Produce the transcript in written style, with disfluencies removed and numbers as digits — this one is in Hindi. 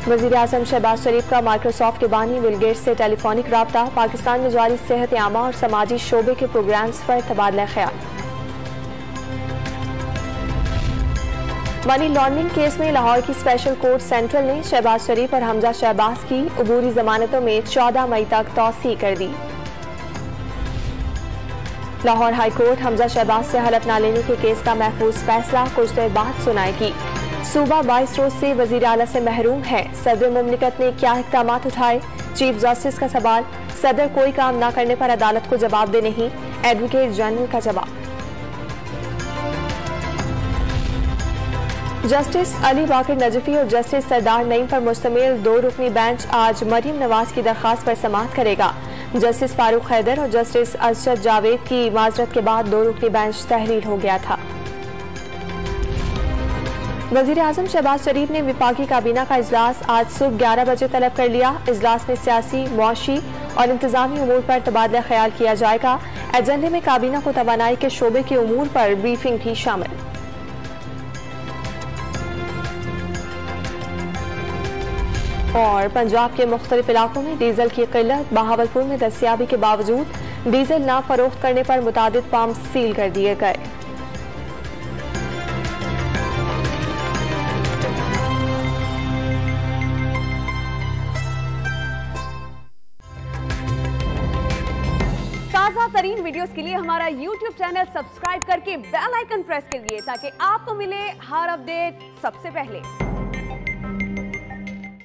वज़ीर आज़म शहबाज शरीफ का माइक्रोसॉफ्ट के बानी बिल गेट्स से टेलीफोनिक राब्ता। पाकिस्तान में जारी सेहत आमा और समाजी शोबे के प्रोग्राम्स पर तबादला ख्याल। मनी लॉन्ड्रिंग केस में लाहौर की स्पेशल कोर्ट सेंट्रल ने शहबाज शरीफ और हमजा शहबाज की अबूरी जमानतों में 14 मई तक तौसीह कर दी। लाहौर हाई कोर्ट हमजा शहबाज से हलफ न लेने के केस का महफूज फैसला कुछ देर बाद सुनाएगी। सूबा 22 रोज से वजीर आला से महरूम है। सदर मुमलिकत ने क्या इक़दाम उठाए? चीफ जस्टिस का सवाल। सदर कोई काम न करने पर अदालत को जवाब दे नहीं, एडवोकेट जनरल का जवाब। जस्टिस अली बाकर नजफी और जस्टिस सरदार नईम पर मुश्तमिल 2 रुकनी बेंच आज मरियम नवाज की दरखास्त पर समाअत करेगा। जस्टिस फारूक हैदर और जस्टिस अरशद जावेद की माजरत के बाद 2 रुकनी बेंच तहरीर हो गया था। वज़ीर आज़म शहबाज शरीफ ने विफाकी काबीना का इजलास आज सुबह 11 बजे तलब कर लिया। इजलास में सियासी, मुआशी और इंतजामी उमूर पर तबादला ख्याल किया जाएगा। एजेंडे में काबीना को तवानाई के शोबे के उमूर पर ब्रीफिंग भी शामिल। और पंजाब के मुख्तलिफ इलाकों में डीजल की किल्लत। बहावलपुर में दस्तयाबी के बावजूद डीजल ना फरोख्त करने पर मुतादिद पंप सील कर दिए गए। ताज़ा तरीन वीडियोस के लिए हमारा YouTube चैनल सब्सक्राइब करके बेल आइकन प्रेस करिए ताकि आपको मिले हर अपडेट सबसे पहले।